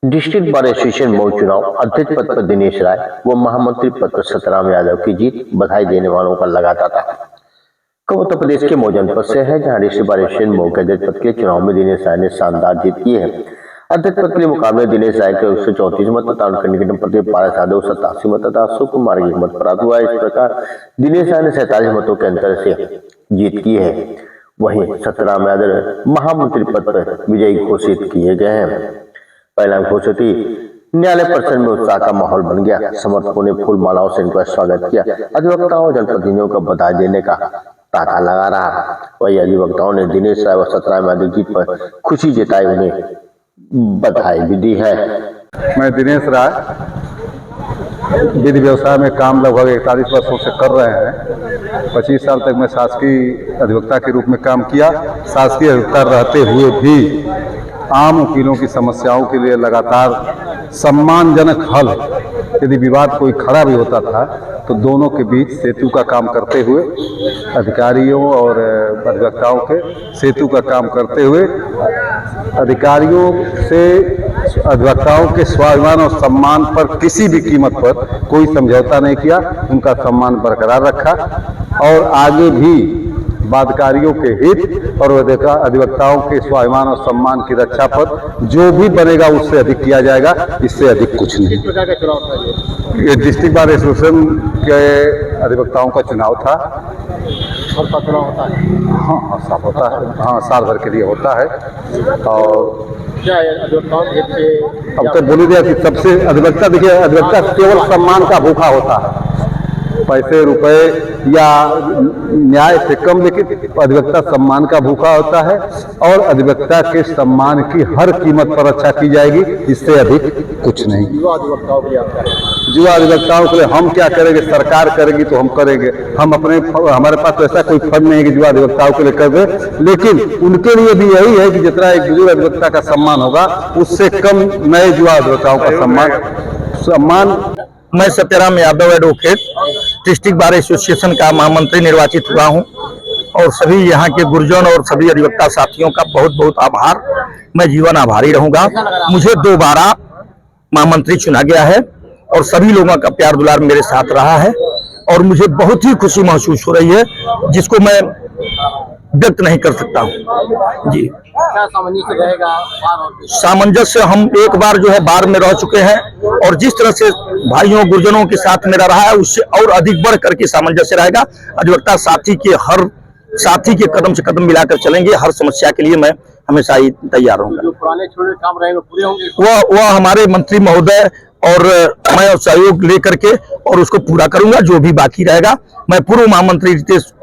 District bar association Mau चुनाव अध्यक्ष पद पर दिनेश राय व महामंत्री पद पर सतराम यादव की जीत बधाई देने वालों का लगाता था। उत्तर प्रदेश के मऊ जनपद से है, जहां डिस्ट्रिक्ट बार एसोसिएशन मऊ के अध्यक्ष पद के चुनाव में दिनेश राय ने शानदार जीत की है। अध्यक्ष पद के लिए मुकाबले दिनेश राय के 134 मत तथा उनके निकटतम प्रतिद्वंदी पारस यादव 87 मत तथा अशोक कुमार की मत प्राप्त हुआ। इस प्रकार दिनेश राय ने 47 मतों के अंतर से जीत की है। वहीं सतराम यादव महामंत्री पद पर विजयी घोषित किए गए हैं। परिणाम घोषित ही न्यायालय परिसर में उत्साह का माहौल बन गया। समर्थकों ने फूल मालाओं से इनका स्वागत किया। अधिवक्ताओं और जनप्रतिनिधियों को बधाई देने का तांता लगा रहा। वही अधिवक्ताओं ने दिनेश राय व सतराम यादव जीत पर खुशी जताई, उन्हें बधाई भी दी है। मैं दिनेश राय विधि व्यवसाय में काम लगभग 41 वर्षों से कर रहे हैं। 25 साल तक मैं शासकीय अधिवक्ता के रूप में काम किया। शासकीय अधिवक्ता रहते हुए भी आम वकीलों की समस्याओं के लिए लगातार सम्मानजनक हल, यदि विवाद कोई खड़ा भी होता था तो दोनों के बीच सेतु का काम करते हुए, अधिकारियों और अधिवक्ताओं के सेतु का काम करते हुए अधिकारियों से अधिवक्ताओं के स्वाभिमान और सम्मान पर किसी भी कीमत पर कोई समझौता नहीं किया। उनका सम्मान बरकरार रखा और आगे भी बाध्यकारियों के हित और अधिवक्ताओं के स्वाभिमान और सम्मान की रक्षा पर जो भी बनेगा उससे अधिक किया जाएगा। इससे अधिक कुछ नहीं। ये डिस्ट्रिक्ट बार एसोसिएशन के अधिवक्ताओं का चुनाव था। चुनाव होता है? हाँ, साफ होता है। हाँ, साल भर के लिए होता है। और क्या अधिवक्ताओं के अब तो बोली गया कि सबसे अधिवक्ता, देखिए, अधिवक्ता केवल सम्मान का भूखा होता है, पैसे रुपए या न्याय से कम, लेकिन अधिवक्ता सम्मान का भूखा होता है और अधिवक्ता के सम्मान की हर कीमत पर रक्षा की जाएगी। इससे अधिक कुछ नहीं। युवा अधिवक्ताओं के लिए आपका युवा अधिवक्ताओं के लिए हम क्या करेंगे? सरकार करेगी तो हम करेंगे। हम अपने, हमारे पास तो ऐसा कोई फंड नहीं है कि युवा अधिवक्ताओं के लिए कर दे, लेकिन उनके लिए भी यही है कि जितना एक बुजुर्ग अधिवक्ता का सम्मान होगा उससे कम नए युवा अधिवक्ताओं का सम्मान। मैं Satram Yadav advocate district bar association का महामंत्री निर्वाचित हुआ हूं और सभी यहाँ के गुरुजन और सभी अधिवक्ता साथियों का बहुत बहुत आभार। मैं जीवन आभारी रहूंगा। मुझे दोबारा महामंत्री चुना गया है और सभी लोगों का प्यार दुलार मेरे साथ रहा है और मुझे बहुत ही खुशी महसूस हो रही है, जिसको मैं व्यक्त नहीं कर सकता हूँ। जी, क्या सामंजस्य रहेगा? सामंजस्य हम एक बार जो है बार में रह चुके हैं और जिस तरह से भाइयों गुरुजनों के साथ मेरा रहा है उससे और अधिक बढ़ करके सामंजस्य रहेगा। अधिवक्ता साथी के कदम से कदम मिलाकर चलेंगे। हर समस्या के लिए मैं हमेशा ही तैयार रहूंगा। जो पुराने छोटे काम रहेंगे पूरे होंगे, वह हमारे मंत्री महोदय और मैं सहयोग लेकर के और उसको पूरा करूंगा। जो भी बाकी रहेगा मैं पूर्व महामंत्री रितेश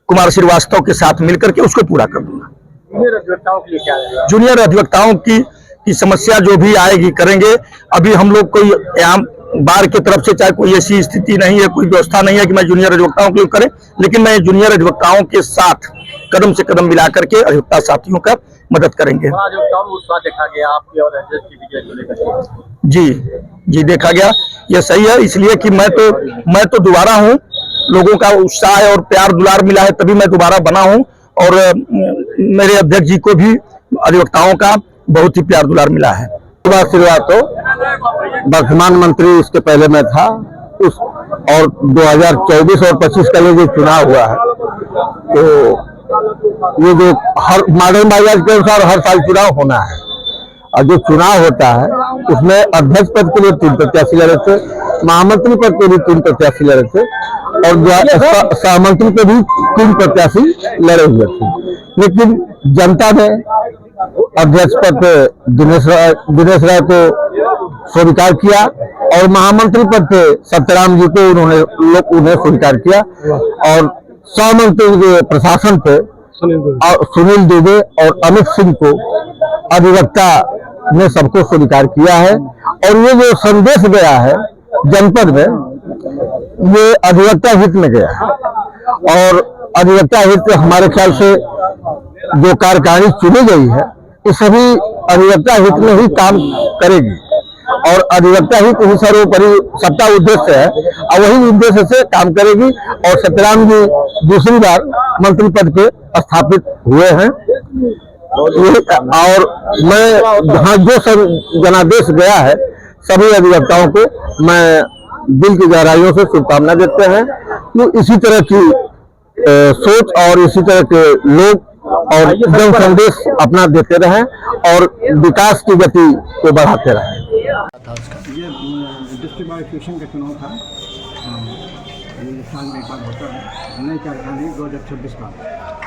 कुमार श्रीवास्तव के साथ मिलकर के उसको पूरा कर दूंगा। जूनियर अधिवक्ताओं के लिए क्या रहेगा? जूनियर अधिवक्ताओं की समस्या जो भी आएगी करेंगे। अभी हम लोग कोई यहाँ बार की तरफ से चाहे कोई ऐसी स्थिति नहीं है, कोई व्यवस्था नहीं है कि मैं जूनियर अधिवक्ताओं के लिए करें, लेकिन मैं जूनियर अधिवक्ताओं के साथ कदम से कदम मिला करके अधिवक्ता साथियों का मदद करेंगे। देखा गया आपके और की विजय को लेकर। जी देखा गया। ये सही है, इसलिए कि मैं तो दोबारा हूँ। लोगों का उत्साह और प्यार दुलार मिला है तभी मैं दोबारा बना हूँ और मेरे अध्यक्ष जी को भी अधिवक्ताओं का बहुत ही प्यार दुलार मिला है। शुरुआत तो वर्तमान मंत्री उसके पहले मैं था उस, और 2024 और 25 का जो चुनाव हुआ है तो ये जो हर मॉडर्न बाजार के अनुसार हर साल चुनाव होना है और जो चुनाव होता है उसमें अध्यक्ष पद के लिए 3 प्रत्याशी लड़े थे, महामंत्री पद के भी 3 प्रत्याशी लड़े थे और सहमंत्री पे भी 3 प्रत्याशी लड़े हुए थे। लेकिन जनता ने अध्यक्ष पद पे दिनेश राय को स्वीकार किया और महामंत्री पद पे सतराम जी को उन्हें स्वीकार किया और सहमंत्री के प्रशासन पे सुनील दुबे और अमित सिंह को अधिवक्ता ने सबको स्वीकार किया है। और ये जो संदेश गया है जनपद में, ये अधिवक्ता हित में गया है और अधिवक्ता हित हमारे ख्याल से जो कार्यकारिणी चुनी गई है ये सभी अधिवक्ता हित में ही काम करेगी। और अधिवक्ता ही किसी सर्वोपरि सत्ता उद्देश्य है और वही उद्देश्य से काम करेगी। और सत्यराम जी दूसरी बार मंत्री पद पे स्थापित हुए हैं। और मैं जहाँ जो सब जनादेश गया है सभी अधिवक्ताओं को मैं दिल की गहराइयों से शुभकामना देते हैं कि इसी तरह की सोच और इसी तरह के लोग और जन संदेश अपना देते रहें और विकास की गति को बढ़ाते रहें। ये डिस्ट्रिक्ट बार एसोसिएशन का चुनाव था, ये साल में एक बार होता है, नई कार्यकारिणी 2026 का।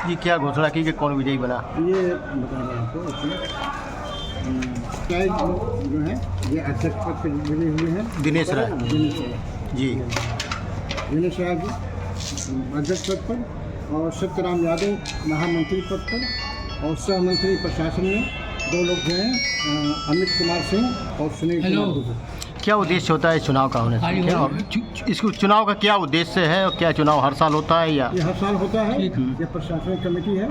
ये क्या घोषणा की कि कौन विजयी बना? ये बता रहे हैं आपको इसमें चाहे जो है ये अध्यक्ष पद पर जुड़े हुए हैं दिनेश राय जी, दिनेश राय जी अध्यक्ष पद पर और सत्यराम यादव महामंत्री पद पर और सह मंत्री प्रशासन में 2 लोग जो हैं अमित कुमार सिंह और सुनील कुमार दुबे। क्या उद्देश्य होता है चुनाव का होने से? क्या इसको चुनाव का क्या उद्देश्य है और क्या चुनाव हर साल होता है या? ये हर साल होता है, ये प्रशासनिक कमेटी है।